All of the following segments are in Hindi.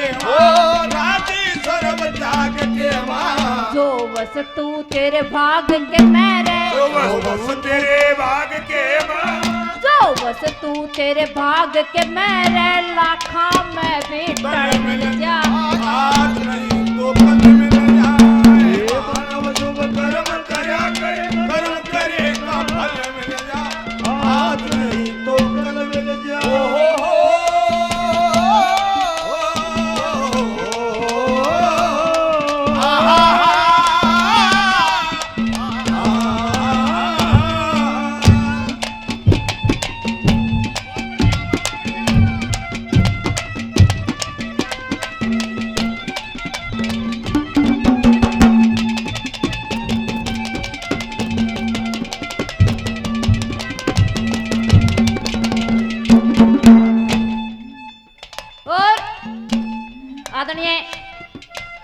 ओ राजी सर्व त्याग के मां जो वस्तु तेरे भाग के मेरे जो वस्तु तेरे भाग के मां जो वस्तु तेरे भाग के मेरे लाखा में भी टल मिल जा आज नहीं तो कल मिल जाए मानव शुभ कर्म करया करे कर्म करे का फल मिल जाए आज नहीं तो कल मिल जाए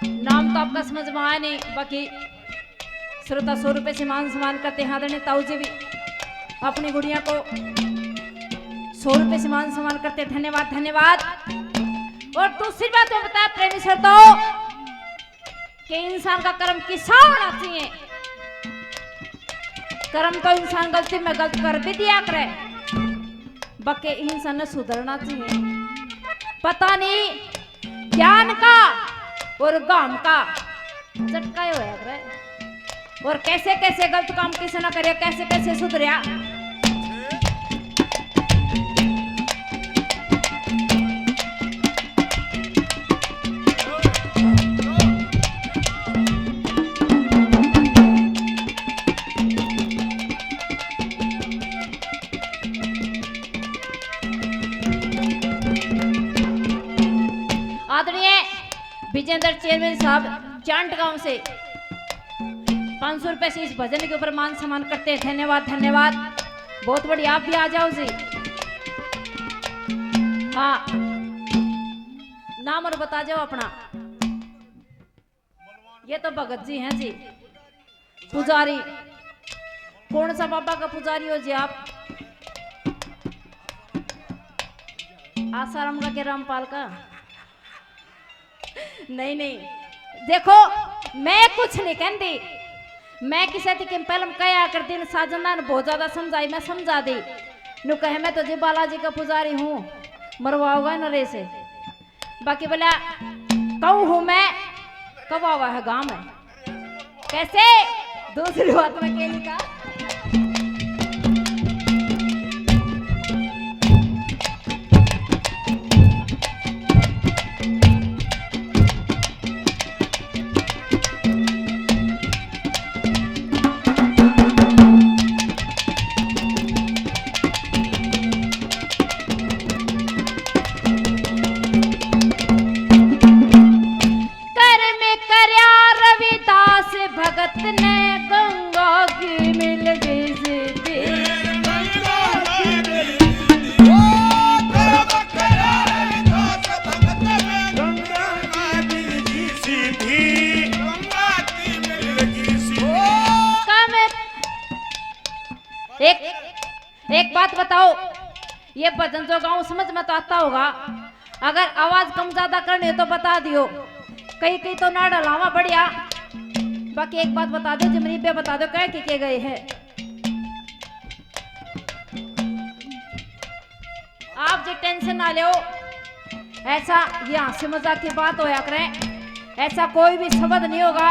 नाम तो आपका समझ में आया नहीं, बाकी श्रोता 100 रुपए से मान सम्मान करते हैं। आदरणीय ताऊ जी भी अपनी गुड़िया को 100 रुपए से मान सम्मान करते, धन्यवाद धन्यवाद। और दूसरी बात मैं बता प्रेमी श्रोताओं कि इंसान का कर्म किसा होना चाहिए। कर्म तो इंसान गलती में गलत कर भी दिया करे, बाकी इंसान ने सुधरना चाहिए। पता नहीं ज्ञान का और गाम का झटका होया करे, और कैसे कैसे गलत काम किसी ना करे, कैसे कैसे सुधरिया। आदरणीय विजेंद्र चेयरमैन साहब चांट गांव से 500 रुपए से इस भजन के ऊपर मान सम्मान करते हैं, धन्यवाद धन्यवाद। बहुत बढ़िया, आप भी आ जाओ जी। हाँ, नाम और बता जाओ अपना। ये तो भगत जी हैं जी, पुजारी। कौन सा बाबा का पुजारी हो जी आप? आसाराम का के रामपाल का? नहीं नहीं, देखो मैं कुछ नहीं कहती, मैं किसी के पहले कया करती साजना ने बहुत ज्यादा समझाई, मैं समझा दी नु कहे मैं तो जी बालाजी का पुजारी हूँ, मरवाओगा नरे से। बाकी बोला कहूँ हूँ मैं, कब आवा है गांव में कैसे। दूसरी बात में कहने का एक बात बताओ, ये भजन जो गाऊं समझ में तो आता होगा, अगर आवाज कम ज्यादा करनी हो तो बता दियो, कहीं कहीं तो ना डलावा बढ़िया। बाकी एक बात बता दो, जिमनी पे बता दो कह के गए हैं। आप जी टेंशन ना लो, ऐसा ये हंसी मजाक की बात होया करे, ऐसा कोई भी शब्द नहीं होगा,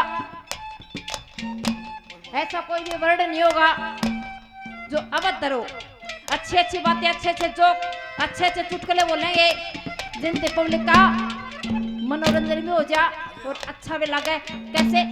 ऐसा कोई भी वर्ड नहीं होगा जो अभद्र हो। अच्छी अच्छी बातें, अच्छे अच्छे जोक, अच्छे अच्छे चुटकुले बोलेंगे जिनसे पब्लिक का मनोरंजन भी हो जा और अच्छा भी लगे। कैसे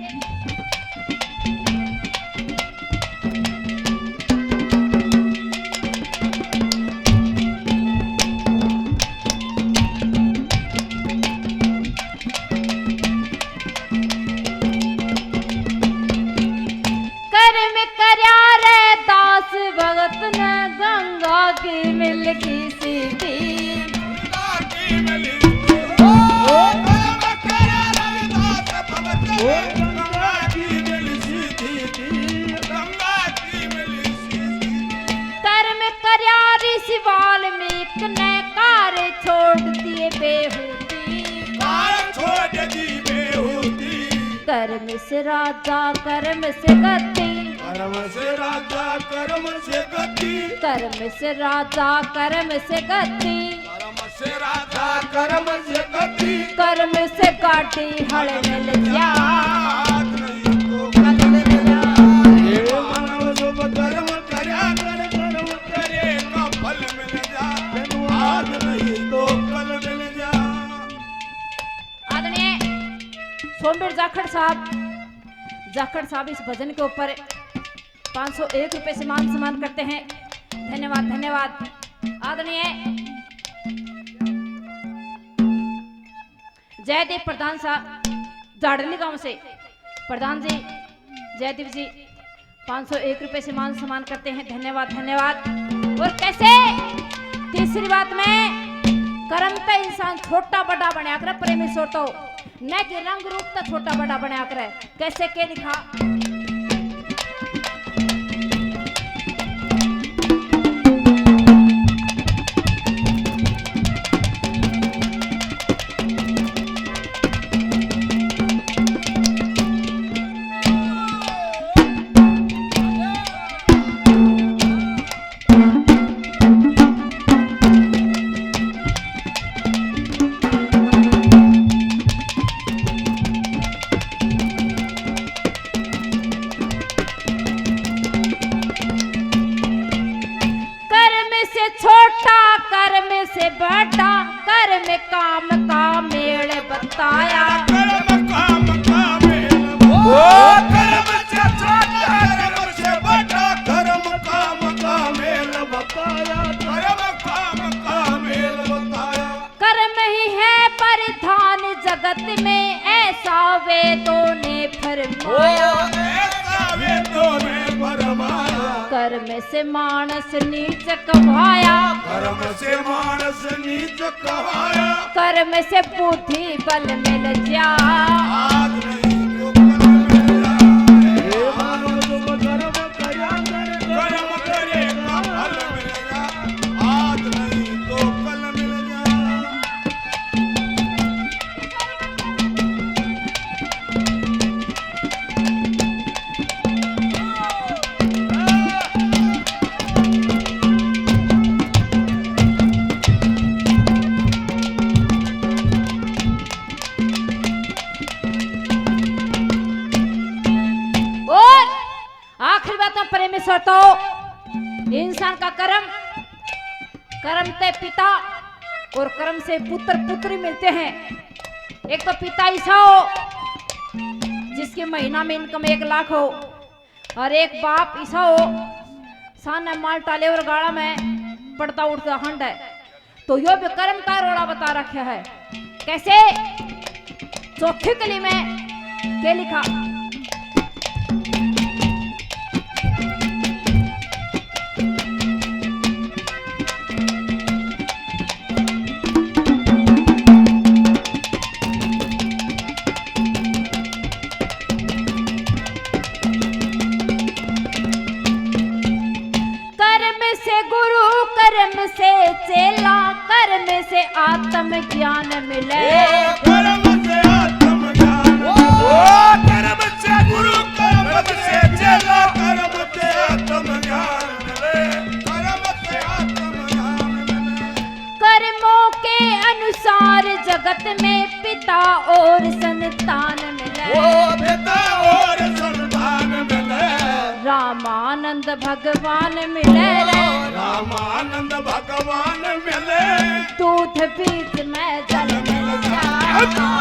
वाल्मीकि ने कार्य छोड़ दिए बेहूदी। कर्म से राजा कर्म से गति, कर्म से राजा कर्म से गति, कर्म से राजा कर्म से गति, कर्म से राजा कर्म से गति, कर्म से काटी हल मिल जा, नहीं तो कल मिल जा। हे मानव शुभ कर्म कर्या कर, कर्म करे का फल मिल जा, आज नहीं तो कल मिल जा। आदरणीय सोमवीर जाखड़ साहब इस भजन के ऊपर 501 रुपए से मान सम्मान करते हैं। धन्यवाद धन्यवाद। आदरणीय जयदेव प्रधान साहब जाड़ली गांव से, प्रधान जी जयदेव जी 501 रुपए से मान सम्मान करते हैं। धन्यवाद धन्यवाद। और कैसे तीसरी बात में कर्म तो इंसान छोटा बड़ा बना कर प्रेमी सोतो न कि रंग रूप तो छोटा बड़ा बना कर, कैसे के लिखा बड़ा कर्म काम का मेल बताया, कर्म काम का मेल, ओ कर्म से छोटा कर्म से बड़ा, कर्म काम का मेल बताया, कर्म काम का मेल बताया। कर्म ही है परिधान जगत में, ऐसा वेदों ने फरमाया, ऐसा वेदों ने फरमाया। कर्म से मानस नीच कहाया, कर्म से मानस नीच कहाया, कर्म से बुद्धि बल मिल जा, आज नहीं तो कल मिल जाए। हे मानव तुम कर्म कर्या कर, कर्म करे का फल मिल जा, आज नहीं तो कल मिल जा। प्रेमेश्वर तो इंसान का कर्म, कर्म से पिता और कर्म से पुत्र पुत्री मिलते हैं। एक तो पिता ऐसा हो जिसके महीना में इनकम 1 लाख हो, और एक बाप ऐसा हो साना माल टाले और गाड़ा में पड़ता उठता हंड है। तो यो भी कर्म का रोड़ा बता रखा है। कैसे? चौथी कली में क्या लिखा? कर्म से चेला, कर्म से आत्म ज्ञान मिले, कर्म से आत्म ज्ञान, कर्म से गुरु, कर्म से चेला, कर्म से आत्म ज्ञान मिले, कर्म से आत्म ज्ञान मिले। कर्मों के अनुसार जगत में पिता और संतान मिले, पिता और संतान मिले, रामानंद भगवान मिले रे, रामानंद भगवान मिले, दूध बीच में जल मिल जाए।